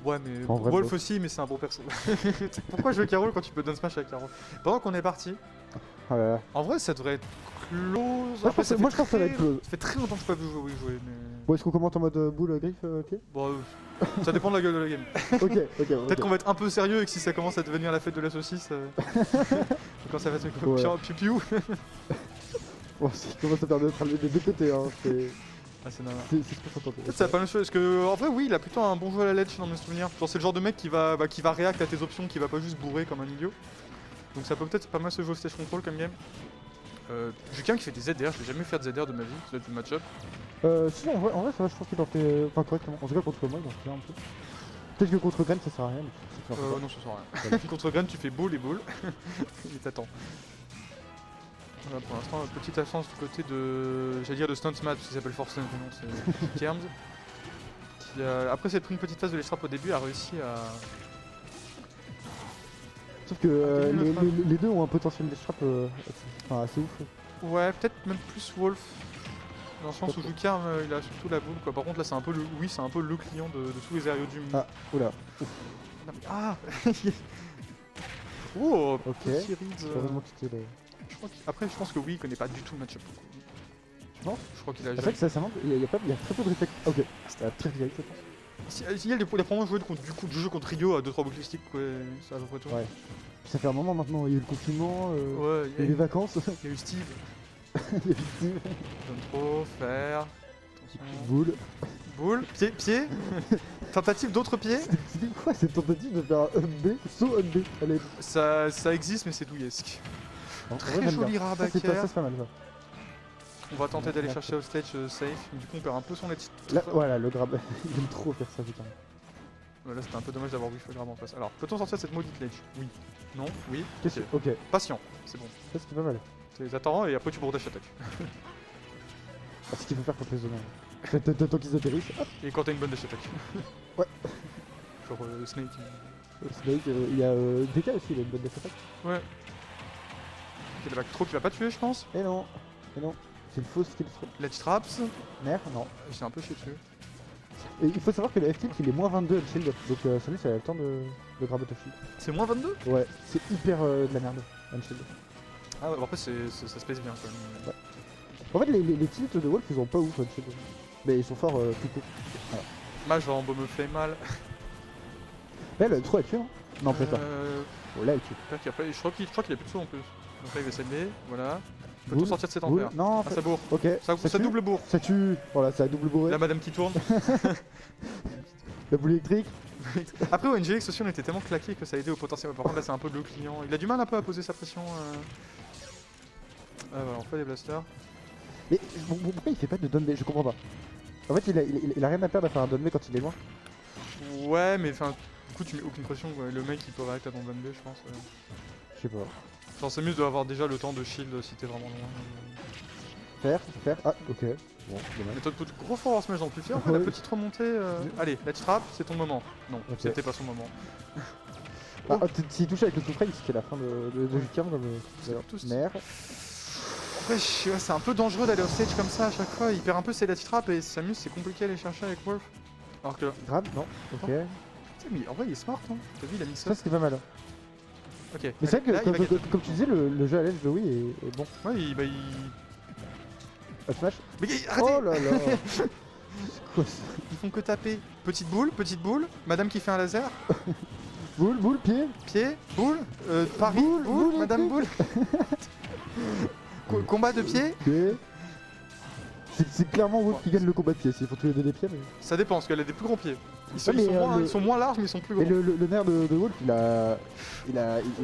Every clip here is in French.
Ouais, mais En vrai, Wolf bof. aussi, mais c'est un bon perso. Pourquoi jouer Carole quand tu peux down smash avec Carole? Pendant qu'on est parti, Ah là là. en vrai, ça devrait être close. je Après, pense que ça va être close. Ça fait très longtemps que je n'ai pas vu jouer, mais. Bon, est-ce qu'on commente en mode boule, griffe, pied? Bon, ça dépend de la gueule de la game. Ok, ok. Peut-être qu'on va être un peu sérieux et que si ça commence à devenir la fête de la saucisse. Quand ça va être Ouais. piou-piou. Bon, si commence à faire des deux côtés, hein. Ah, c'est normal. C'est ce qu'on s'entendait. Peut-être ça a pas mal de choses, parce que en vrai oui il a plutôt un bon jeu à la ledge dans mes souvenirs. Genre c'est le genre de mec qui va react à tes options, qui va pas juste bourrer comme un idiot. Donc ça peut peut-être pas mal se jouer au stage control comme game. J'ai quelqu'un qui fait des ZDR, je vais jamais faire de ZDR de ma vie, ça doit être du match-up. Si en vrai ça va, je pense qu'il en fait enfin correctement. En tout cas contre moi il en fait un peu. Peut-être que contre Gren ça sert à rien, mais c'est qu'il en fait pas. Non ça sert à rien. Contre Gren tu fais boule et boule. Et t'attends. Voilà, pour l'instant petite absence du côté de. J'allais dire de Stuntsmat parce qu'il s'appelle Force mais non c'est Kerms. Qui après s'être pris une petite phase de l'estrap au début a réussi à. Sauf que les deux ont un potentiel d'estrap assez ouf. Ouais, peut-être même plus Wolf. Dans le sens où Jukarm il a surtout la boule quoi. Par contre là c'est un peu le. Oui c'est un peu le client de tous les aérios du monde. Ah, oula. Ah oh Ok. petit read, Heureusement que c'était là. Après je pense que oui il connaît pas du tout le match-up. Tu penses? Je crois qu'il a C'est vrai jamais. que ça manque, il y a très peu de réflexe. Ok, c'était très direct je pense. Il y a des premiers joué du jeu contre Rio à 2-3 boucles sticks quoi, c'est à peu près tout. Ouais. Puis ça fait un moment maintenant, il y a eu le confinement, Ouais, il y a eu les vacances, il y a eu Steve. il y a eu Steve, Donne trop, faire. Attention. Boule. Boule, pied. Tentative d'autres pieds. C'était quoi cette tentative de faire un up B, saut up B? Allez. Ça existe mais c'est douillesque. Très joli Ça rabacker. c'est pas mal ça. On va tenter d'aller chercher au stage safe, mais du coup on perd un peu son edge. Là, voilà, le grab, il aime trop faire ça putain. Là c'était un peu dommage d'avoir whiff le grab en face. Alors, peut-on sortir cette maudite ledge? Oui. Non? Oui? Qu'est-ce Ok. que... Ok, Patient, c'est bon. ça c'était pas mal. T'attends et après tu bourdash attaque. Ah, ce qu'il faut faire contre les zones. Tant qu'ils atterrissent, hop, Et quand t'as une bonne dash attaque. Ouais. Genre Snake. Snake, il y a DK aussi, il a une bonne défense. Ouais. Ok, le back throw qui va pas tuer je pense. Et non, c'est une fausse kill throw. Ledge traps. Merde, non. J'ai un peu chié dessus. Et il faut savoir que le F-tilt il est moins 22 à shield, donc celui ça a le temps de grabber ta shield. C'est moins 22? Ouais, c'est hyper de la merde, Unshield. Ah ouais, bon, après ça se pèse bien quand même. Ouais. En fait, les tilts de Wolf ils ont pas ouf Unshield. Mais ils sont forts tout court. Voilà. Mage va en me fait mal. Là, le trop elle tue, hein. Non, peut-être pas. Oh, là, elle tue. Tac, après, je crois qu'il a plus de saut en plus. Donc là il va s'aimer, voilà. Peut-on Boule, sortir de cet boule. enfer? Non, Ah ça bourre. ok. Ça tue. double bourre. Ça tue. Voilà, ça a double bourré. La madame qui tourne. La boule électrique. Après ONGX aussi on était tellement claqué que ça a aidé au potentiel. Par contre là c'est un peu le client. Il a du mal un peu à poser sa pression. Ah voilà, on fait des blasters. Mais pourquoi il fait pas de down B? Je comprends pas. En fait, il a rien à perdre à faire un down B quand il est loin. Ouais mais enfin du coup tu mets aucune pression quoi. Le mec il peut réacter à ton ban B je pense. Je sais pas. Genre c'est mieux d'avoir déjà le temps de shield si t'es vraiment loin. Faire. Ah, ok. Bon, dommage. Mais toi gros fort en smash dans le plus fier, en fait, Ouais. la petite remontée. Allez, let's trap, c'est ton moment. Non, Ok. c'était pas son moment. Ah, s'il touchait avec le tout frame, c'était la fin de Jukarm comme. tous- Merde. Après, c'est un peu dangereux d'aller au stage comme ça à chaque fois. Il perd un peu ses let's trap et s'amuse, c'est compliqué à aller chercher avec Wolf. Alors que, Grab, non. Ok. tu sais, mais en vrai, il est smart, hein. T'as vu, il a mis ça. Ça, c'était pas mal. Ok. Mais c'est vrai Là, que, il va gagner. comme tu disais, le jeu à l'aise de Wii est bon. Ouais, Up smash. Mais arrêtez. Oh là là. C'est quoi ça? Ils font que taper. Petite boule, madame qui fait un laser, Boule, pied. pied, boule, Paris, Boule, boule, madame boule. Combat de pied. Pied. C'est clairement Wolf qui gagne le combat de pied. Il faut tous les deux des pieds. Mais... Ça dépend, parce qu'elle a des plus gros pieds. Ouais, mais, Ils sont moins larges, mais ils sont plus gros. Et le nerf de Wolf, il a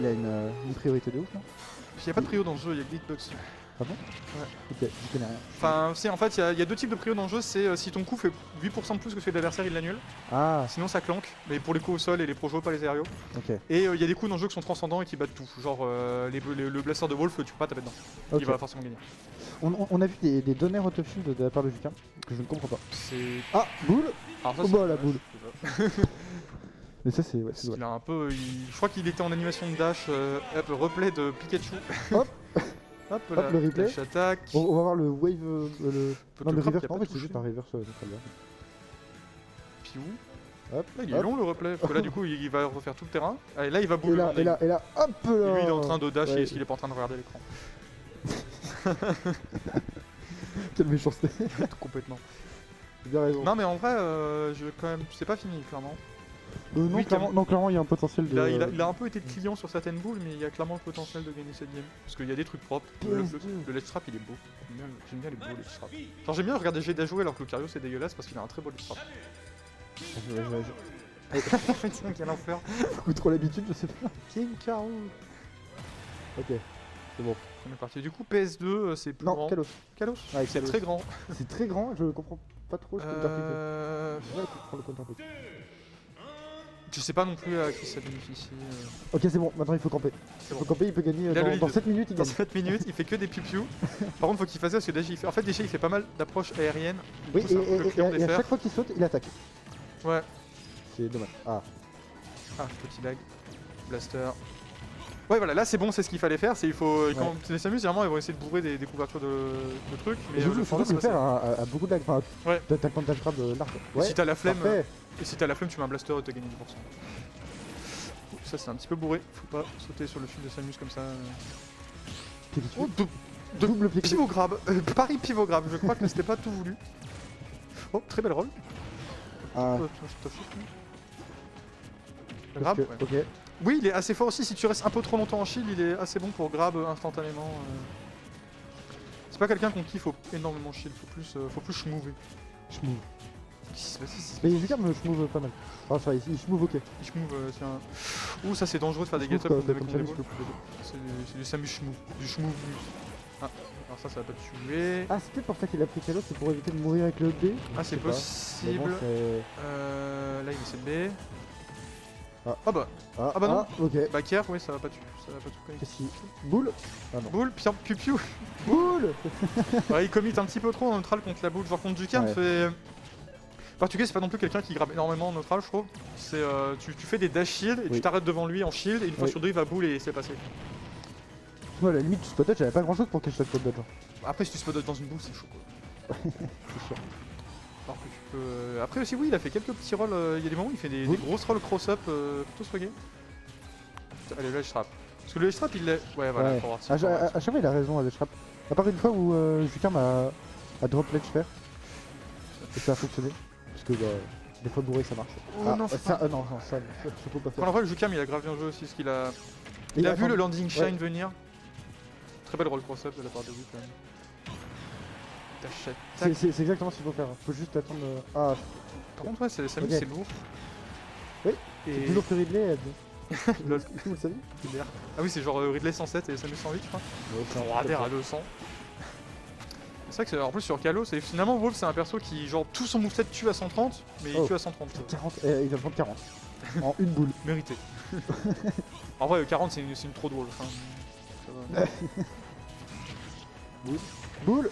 une priorité de ouf, non? Il y a pas de prio dans le jeu, il y a Glitbox. Ah bon? Ouais. Ok, j'y connais rien. Enfin, si, en fait, il y a deux types de prio dans le jeu. C'est si ton coup fait 8% de plus que celui de l'adversaire, il l'annule. Ah, Sinon, ça clanque. Mais pour les coups au sol et les projos, pas les aériaux. ok. Et il y a des coups dans le jeu qui sont transcendants et qui battent tout. Genre, le blaster de Wolf, tu peux pas taper dedans. Ok. Il va forcément gagner. On a vu des données out of shield de la part de Jukarm que je ne comprends pas. C'est. Ah, boule. Alors, ça, Oh c'est bah, la dommage, boule. je sais pas. Mais ça, c'est. Ouais, c'est Il a un peu. Je crois qu'il était en animation de dash. Hop, replay de Pikachu. Hop. Hop, Hop, là, le replay. dash attack. On va voir le wave. Non, le Le reverse. crap qui a En pas fait, c'est touché. juste un reverse très bien. Piou. Hop, Là, il est hop. long le replay, parce que là du coup il va refaire tout le terrain. Allez, là il va Et bouler. là, et là, et là, hop là. Et lui il est en train de dash Ouais. et est-ce qu'il est pas en train de regarder l'écran? Quelle méchanceté. Complètement. J'ai bien raison. Non mais en vrai, quand même, c'est pas fini clairement. Non, oui, clairement, il y a un potentiel de. Il a un peu été de client sur certaines boules, mais il y a clairement le potentiel de gagner cette game. Parce qu'il y a des trucs propres. Le ledge trap il est beau. J'aime bien les beaux ledge trap. Genre j'aime bien regarder Jeda jouer alors que Lucario c'est dégueulasse parce qu'il a un très beau ledge trap. Tiens, quel enfer. Beaucoup trop l'habitude, je sais pas. King Caro. Ok, c'est bon. On est parti. Du coup PS2 c'est plus Non, grand. Kalos. Kalos. Ouais, C'est Kalos. très grand. C'est très grand, je comprends pas trop ce que t'as Euh... fait. Ouais, prends le compte un peu. Je sais pas non plus à qui ça bénéficie. Ok, c'est bon, maintenant il faut camper. C'est Il bon. faut camper, il peut gagner Il a le lead. dans 7 minutes, il Dans gagne. 7 minutes, il fait que des piou-piou. Par contre, faut qu'il fasse ça parce que déjà il fait. En fait, déjà il fait pas mal d'approches aériennes. Du Oui, coup, c'est un peu le client des et à fers. chaque fois qu'il saute, il attaque. Ouais. C'est dommage. Ah, Ah, petit lag. Blaster. Ouais, voilà, là c'est bon, c'est ce qu'il fallait faire. C'est il faut. Quand les s'amusent, généralement, ils vont essayer de bourrer des couvertures de trucs. Mais et surtout, le surtout c'est le pas faire ça. à beaucoup de lag. Enfin, Ouais. t'as le temps de dash grab large. Et si t'as la flemme, parfait. et si t'as la flemme, tu mets un blaster et t'as gagné 10%. Ouh, ça c'est un petit peu bourré. Faut pas sauter sur le fil de Samus comme ça. Pied dessus. Oh, Double pied. pivot grab. Paris pivot grab. Je crois que c'était pas tout voulu. Oh, très belle roll. Ah, Grab, parce ouais. que- ok. Oui, il est assez fort aussi. Si tu restes un peu trop longtemps en shield, il est assez bon pour grab instantanément. C'est pas quelqu'un qu'on kiffe énormément shield. Faut plus schmouver. Je move. Qu'est-ce qui se passe? Mais Zika me move pas mal. Ah, ça va, il move ok. Il schmouve, tiens. Ouh, ça c'est dangereux de faire des Schmove, get-up quoi, avec comme ton ça, déboule. je peux- C'est du Samus schmouve. Du schmouve. Ah, alors ça va pas te tuer. Ah, c'est peut-être pour ça qu'il a pris Kalos, c'est pour éviter de mourir avec le B. Ah, c'est je sais pas. Mais bon, possible. c'est- Là, il essaie de B. Ah. Ah bah, Ah, bah non. ok. backer, oui, ça va pas tuer. Ça va pas tout connecter. Qu'est-ce qu'il. Boule. Ah non. Boule, piu-piu. Boule. Ouais, il commit un petit peu trop en neutral contre la boule. Genre contre Dukan, Ouais. fait. Portugais, c'est pas non plus quelqu'un qui grabe énormément en neutral, je trouve. C'est tu fais des dash shield et Oui. tu t'arrêtes devant lui en shield et une fois Oui. sur deux il va boule et c'est passé. Moi, à la limite, spot dodge, j'avais pas grand chose pour cacher le spot dodge. Après, si tu spot dodge dans une boule, c'est chaud quoi. C'est sûr. Alors que tu peux. Après aussi, oui, il a fait quelques petits rolls. Il y a des moments où il fait des Oui. grosses rolls cross-up plutôt swagés. Allez, le edge trap. Parce que le edge trap, il l'est. Ouais, voilà, Ouais. forward, À forward. chaque fois, il a raison, à Shrap. À part une fois où Juka m'a drop ledge faire. Et ça a fonctionné. Parce que bah, des fois bourré ça marche. Oh non, faut pas. non, ça faut pas Quand faire. en vrai, le Jukam, il a grave bien joué aussi. Parce qu'il a. Et Il a attends, vu le landing shine ouais. venir. Très belle roll cross-up de la part de lui quand même. T'achètes. C'est exactement ce qu'il faut faire. Faut juste attendre. Ah, Par contre, ouais, Samus, Ok. c'est lourd. Oui, Et. c'est plus lourd que Ridley. Lol. Vous le savez? Ah oui, c'est genre Ridley 107 et Samus 108, je crois. c'est un Rader à 200. C'est vrai que en plus sur Kalos, et finalement Wolf c'est un perso qui genre tout son moveset tue à 130, mais il Oh. tue à 130. 40, il va prendre 40. En une boule. Mérité. En vrai 40 c'est une trop drôle. Enfin, ça va. Boule.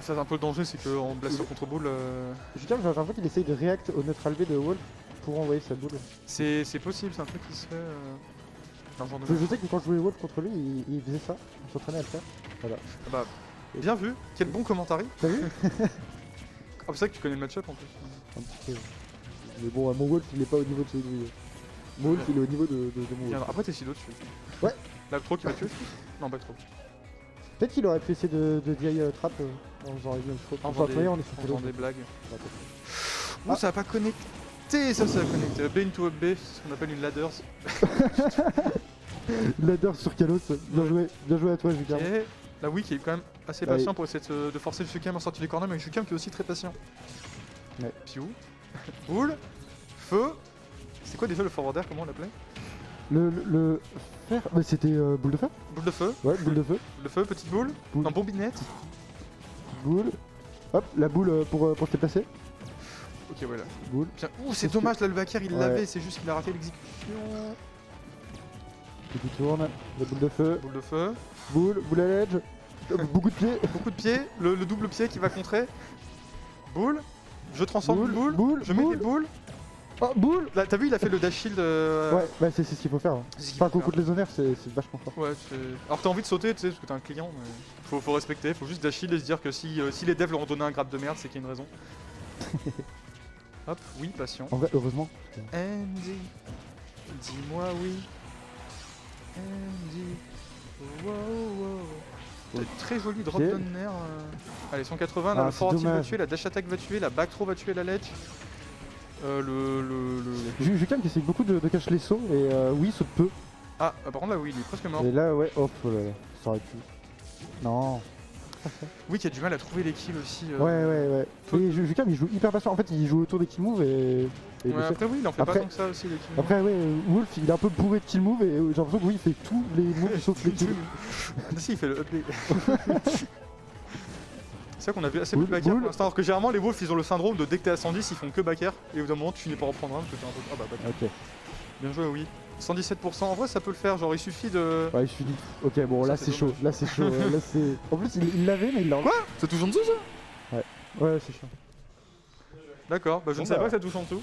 Ça c'est un peu le danger, c'est qu'en blaster contre boule, Juka, j'ai l'impression qu'il essaye de react au neutral B de Wolf pour envoyer sa boule. c'est possible, c'est un truc qui se fait dans le genre de Je sais que quand je jouais Wolf contre lui, il faisait ça. Il s'entraînait à le faire. Voilà. Ah bah, bien vu, quel bon commentary. T'as vu? Ah c'est vrai que tu connais le match-up en plus. Un petit peu. Mais bon, mon Wolf il est pas au niveau de celui de Louis. Mon Wolf il est au niveau de mon Bien, Wolf. après t'es Sido dessus. Ouais. Là trop qui va tuer. Non pas trop. Peut-être qu'il aurait pu essayer de DI trap en faisant review une fois. En Enfin, faisant on est sur en Polo. faisant des blagues. Ouais, peut-être. Ouh, ça a pas connecté, ça a connecté. Up B into up B, ce qu'on appelle une ladders. Ladder sur Kalos, bien joué à toi Juka. Ok. La Wii qui est quand même assez Ouais. patient pour essayer de forcer le Shukam en sortie du corner, mais Shukam qui est aussi très patient. Ouais. Piou. Boule. Feu. C'est quoi déjà le forwarder, comment on l'appelait? Le fer, bah, c'était boule de feu. Boule de feu. Ouais, boule de feu. Boule de feu, petite boule. Boule. Non, bombinette. Boule. Hop, la boule pour se déplacer. Ok, voilà. Boule. Bien. Ouh, c'est Est-ce dommage, là le backer il Ouais. l'avait, c'est juste qu'il a raté l'exécution. Qui tourne. La boule de feu. Boule de feu. Boule à l'edge. Beaucoup de pieds. Beaucoup de pieds, le double pied qui va contrer. Boule. Je transforme Boule, une boule. boule, Je mets boule. des boules. Oh, boule. Là, t'as vu, il a fait le dash shield. Ouais, bah c'est ce qu'il faut faire. Hein. c'est ce qu'il Enfin, faut faire. contre les honneurs, c'est vachement fort. Ouais, alors t'as envie de sauter, tu sais, parce que t'es un client, mais faut respecter, faut juste dash shield et se dire que si les devs leur ont donné un grab de merde, c'est qu'il y a une raison. Hop, oui, patient. En vrai, heureusement. Andy, dis-moi oui. Andy, wow, wow. Très joli drop Ok. d'honneur. Allez, 180, là, Ah, le c'est forward tilt va dommage. tuer, la dash attack va tuer, la back throw va tuer la ledge. Jucam qui essaye beaucoup de cacher les sauts et oui, saute peu. Ah, par contre là, oui, il est presque mort. Et là, ouais, hop, oh là là, ça aurait pu. Non. Oui, qui a du mal à trouver les kills aussi. Ouais. Et Jucam il joue hyper patient. En fait, il joue autour des kill moves et il Ouais, le sait. après, oui, il en fait Après- pas tant que ça aussi, les kills. Après, ouais, Wolf il est un peu bourré de kill moves et j'ai l'impression que oui, il fait tous les moves sauf les kills. Si, il fait le up B. C'est vrai qu'on a vu assez peu de Bull, backer bull. pour l'instant, alors que généralement les wolves ils ont le syndrome de dès que t'es à 110 ils font que backer et au bout d'un moment tu finis par en prendre un parce que t'es un peu. Ah bah backer. Ok. Bien joué, oui. 117%, en vrai ça peut le faire, genre il suffit de. Ouais, je suis dit. Ok, bon, Ça, là c'est c'est chaud. dommage. Là c'est chaud. Là c'est. En plus, il l'avait, mais il l'a. Quoi Ça touche en dessous ça Ouais, c'est chaud. D'accord, bah je Bon, ne savais bah. pas que ça touche en dessous.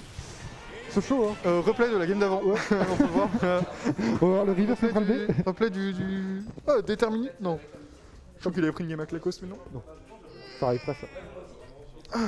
C'est chaud, hein. Replay de la game d'avant, Ouais. on peut voir. On va voir le reverse central B. Replay du. Ah, déterminé Non. Je crois qu'il avait pris une game à Lacoste, mais non. Ça arrive pas ça.